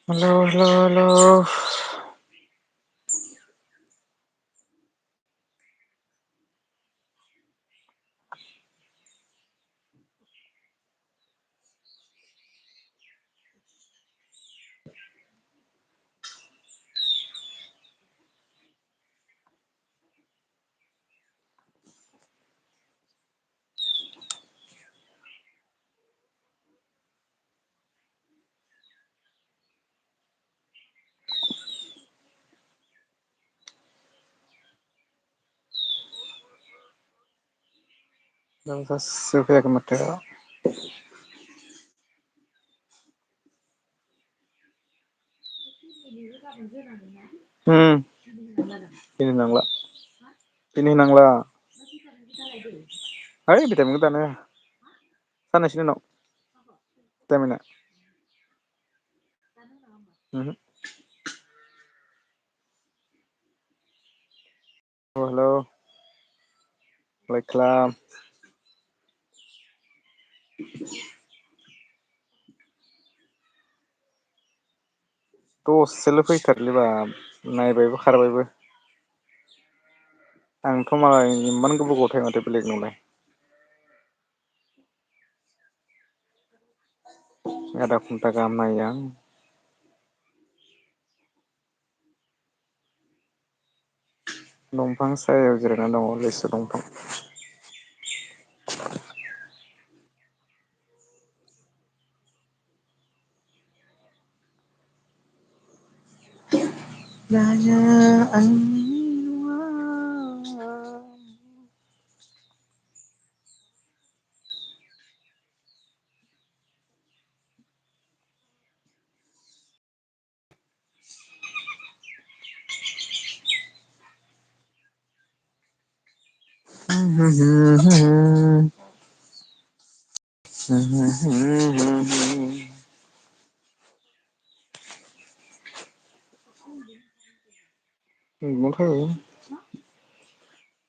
Halo, halo, halo. Survei material. Ini nangla. Ini nangla. Hai, vitamin kita nih. Sana sini no. Vitamin. Halo. Waalaikumsalam. दसेल' फैथारलै बाब नायबायबो खारबायबो। आंथ' मालाय इमान गोबाव थायो माथो बेलेगनावलाय। आधा घन्टा गाहाम नायो आं। दंफां सायायाव जिरायना दङ लिसु दंफां।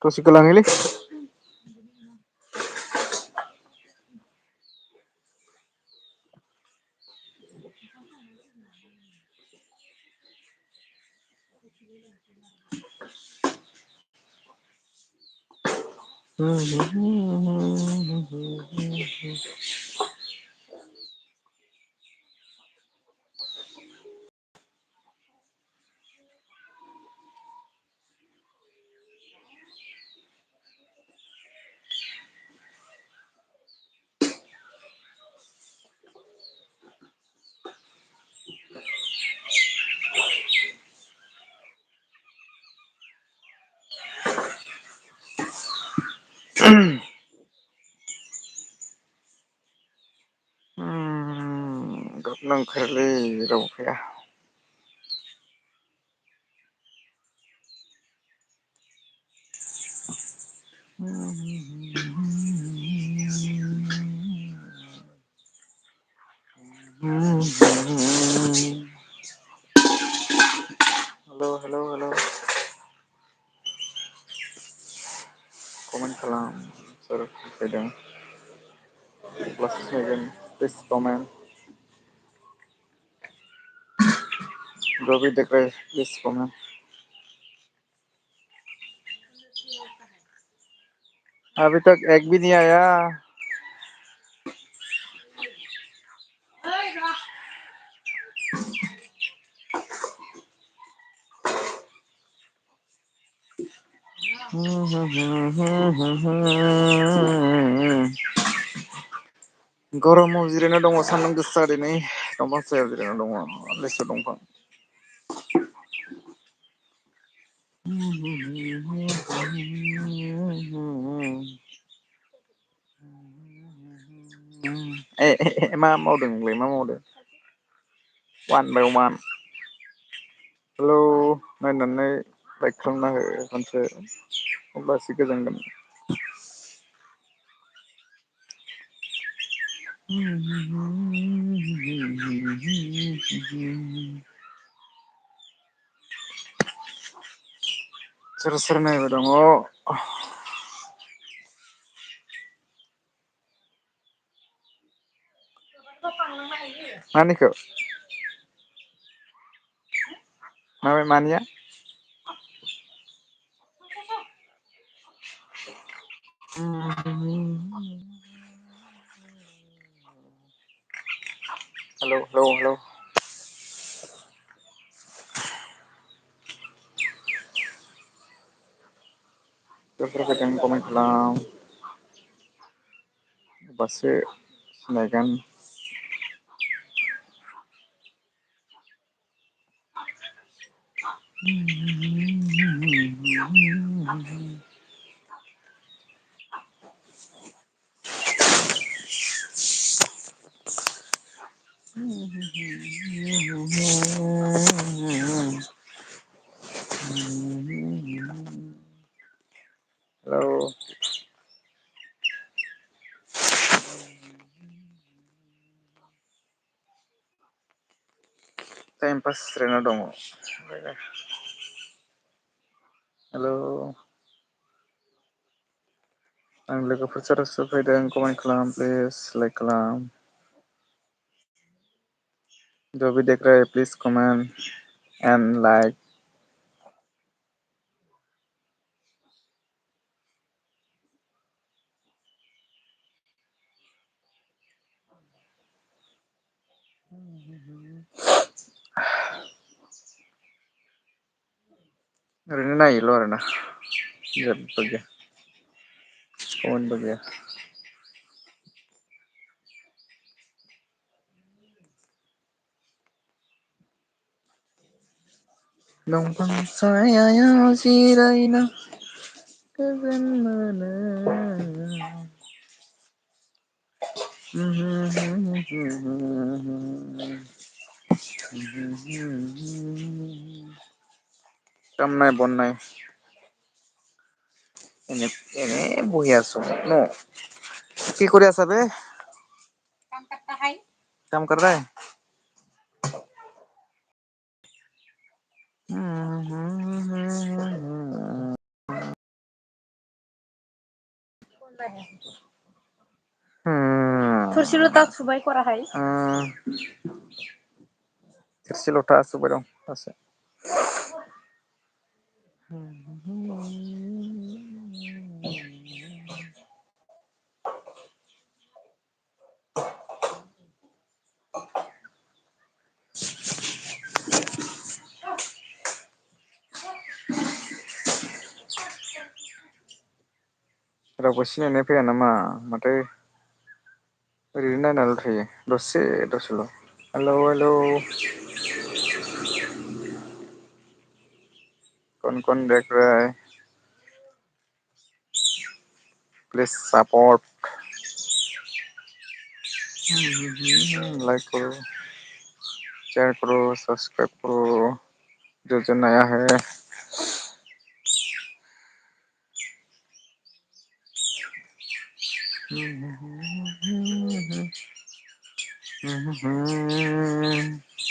दसे गोलांहोलै। गाबनो ओंखारोलै रावबो फैया। Hello hello hello. कमेन्ट खालाम सोर फैदों। Please comment. Please comment. अभी तक एक भी नहीं आया। गरमाव जिरायना दङ सान्दुं गोसा दिनै दंफां सायाव जिरायना दङ लिसु दंफां। मा मावदों नोंलाय मा मावदों? वान बाय वान। हेलौ नायनानै लाइक खालामना हो खनसे अब्लासो गोजोनगोन। सोर सोर नायबाय दङ? मानिखौ? मानिया हेलौ हेलौ हेलौ सोरफोर फैदों कमेन्ट खालाम होमबासो सिनायगोन हेलौ टाइम पास जिरायना दङ हेलौ आं लोगोफोर सोरबा सोरबा फैदों कमेन्ट खालाम प्लिज लाइक खालाम Don't be declare, please comment and like. ओरैनो नायोल' आरोना जेबो गैया कमेन्टबो गैया दंफां सायायाव जिरायना गोजोन मोनो কাম নাই বন নাই এনে বহি আছো ন কি কৰি আছা বে কাম কৰ ৰहा है थोरसि लथा सुबाय कराहाय थोरसि लथा सुबाय दं दासो रावबो सिनायनाय फैया नामा माथो ओरैनो नायनाल' थायो दसे दसेल' हेलौ हेलौ कौन देख रहा है प्लिज सपर्ट लाइक करो शेयर करो सब्सक्राइब करो जो जो नया है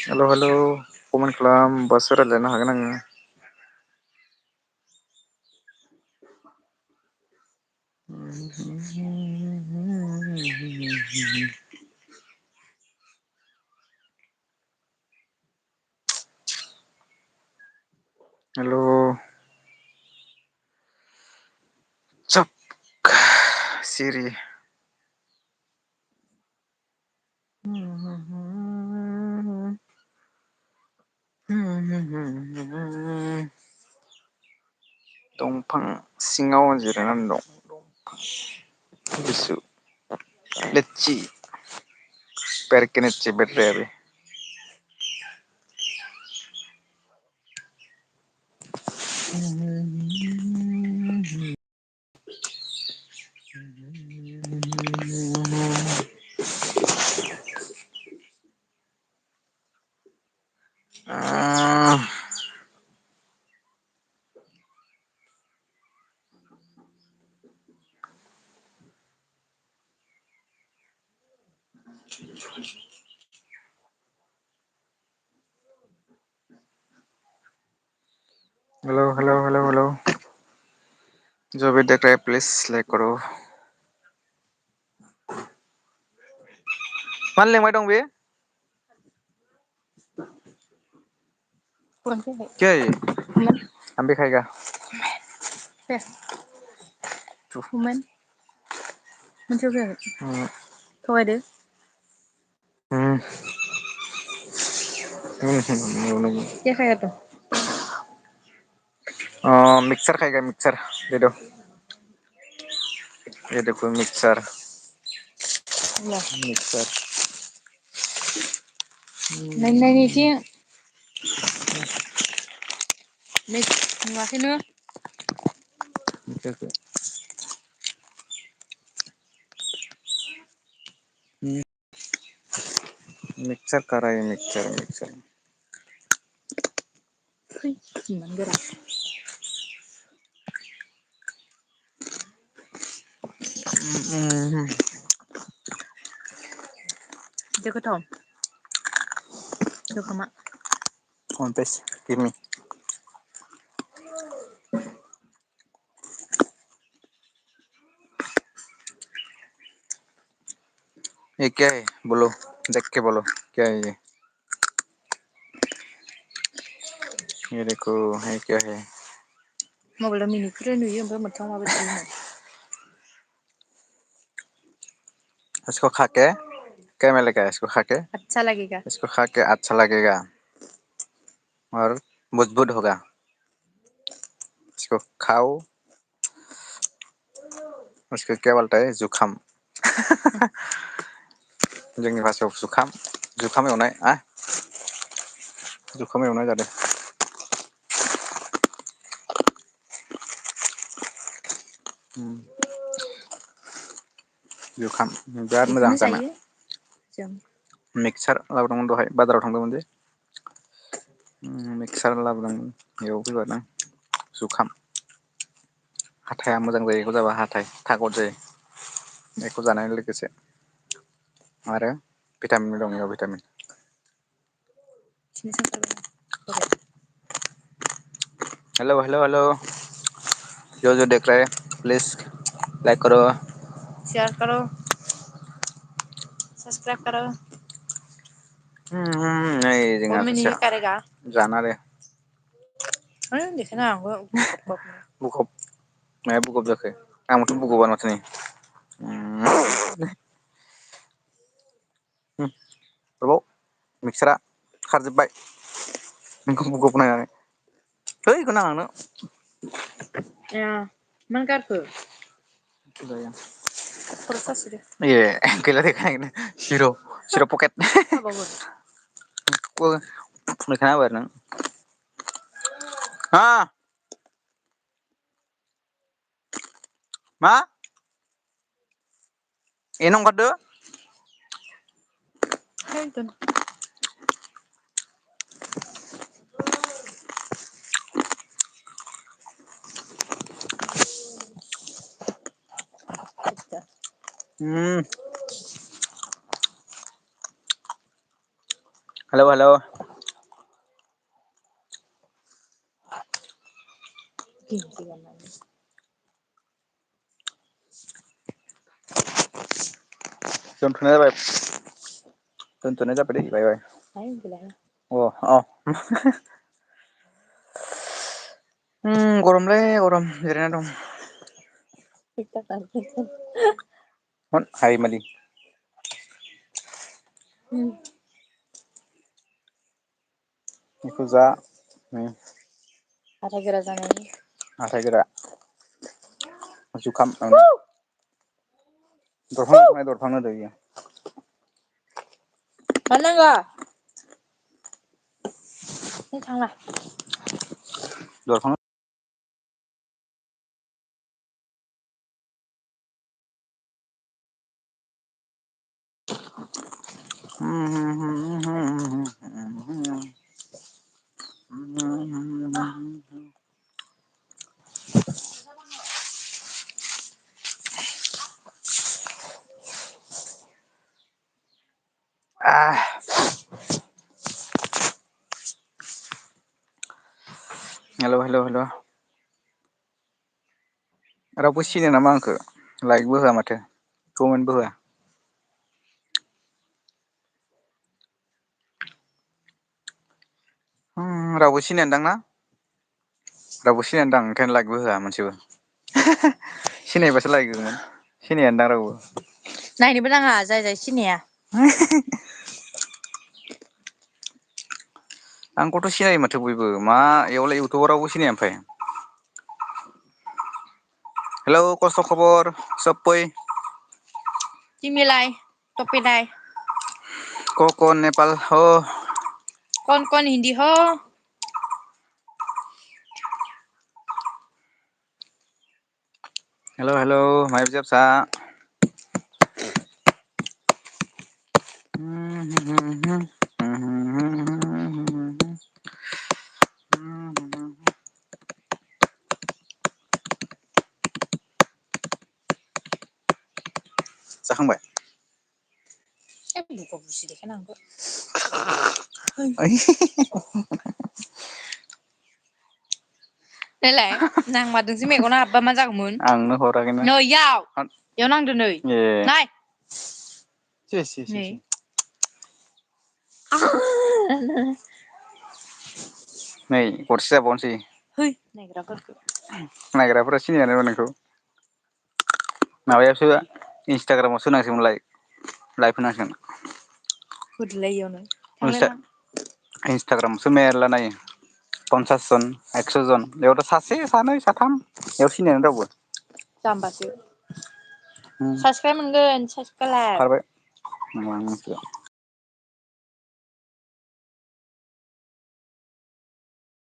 हेलौ हेलौ कमेन्ट खालाम होमबासो रायज्लायनो हागोन आङो हेलौ चुप सिरि दंफां सिङाव जिरायनानै दं गुसु लेतचि पेर के नीचे बैठ रहे अभी हेलौ हेलौ हेलौ हेलौ जो भी देख रहे हैं प्लीज लाइक करो मानो लेंबाय दं बे क्या है ये? हम भी खाएगा। थगायदो। क्या खाएगा तू? मिक्सर खाएगा मिक्सर दे दो। ये देखो मिक्सर मिक्सर नहीं नीचे नुवाखैनो मिक्सर कर रहा है मिक्सर मिक्सर इमान गोरा itu ketom itu kemak kontes kimi ये क्या है बोलो देख के बोलो क्या है ये देखो ये क्या है मबाइल मिनी फ्रेन नुयो ओमफ्राय मोगथाङाव माबायदि नुयो इसको खा के क्या मिलेगा इसको खा के अच्छा लगेगा और मजबूत होगा इसको खाओ उसको क्या बोलता है जुखाम जोंनि भाषायाव जुखाम एवनाय जादों जुखाम बिराद मोजां जानो मिक्सार लाबोदोंमोन दहाय बाजाराव थांदोंमोन जे मिक्सार लाबोदोंमोन बेयाव फैबानो जुखाम हाथाया मोजां जायो बेखौ जाबा हाथाय थागद जायो बेखौ जानाय लोगोसे आरो भिटामिन दं बेयाव भिटामिन हेलो हेलो हेलो जो देख रहे हैं प्लीज लाइक करो शेयर करो सब्सक्राइब करो नहीं जाना दे बुगब माया बुगब जाखो आंबोथ' बुगबानो माथो नै मिक्सारा खारजोब्बाय नोंखौ बुगब नायनानै है बेखौ नाङा आंनो मानो गारखो ए गैला देखायनो सिर' पकेट मैथा होबाय आरो नों हा मा एनो ओंखारदो हेलौ हेलौ दोनथ'नाय जाबाय दे बाय बाय अ गरमलै गरम जिरायना दं हायमालि बेखौ जा हाथाय गोरा जानायनि हाथाय गोरा जुखाम दरफांनो दै इयो मानो नांगौ थांना दरफां हेलौ हेलौ हेलौ रावबो सिनाया नामा आंखौ लाइकबो होआ माथो कमेन्टबो होआ रावबो सिनायानो दां ना रावबो सिनायानो दां ओंखायनो लाइकबो होआ मोनसेबो सिनायबासो लायक होगौमोन सिनायानो दां रावबो नायनोबो नाङा जाय जाय सिनाया आंखौथ' सिनायो माथो बयबो मा एयावलाय इउटुबार रावबो सिनाया ओमफाय हेलौ कसो खबर सबै तिमीलाई तपेदाय ककन नेपाल हो कन कन हिन्दी हो हेलौ हेलौ माइ बिजाबसा जाखांबाय नायलाय नांमारदोंसो मेगना हाबबा मा जागौमोन आंनो हराखैना नै इयाव नांदो नै ए नाय सि नै गरसे जाबावनोसै है नायग्राफोरखौ नायग्राफोरा सिनायानो नोंखौ माबायावसो इन्सटाग्रामावसो होनांसिगोमोनलाय लाइभ होनांसिगोन होदोलाय इयावनो थांलाय मा इन्सटाग्रामावसो मेरला नायो 50 जन 100 जन बेयावथ' सासे सानै साथाम बेयाव सिनायानो रावबो जामबासो साबसक्राइब मोनगोन साबसक्राइब खारबाय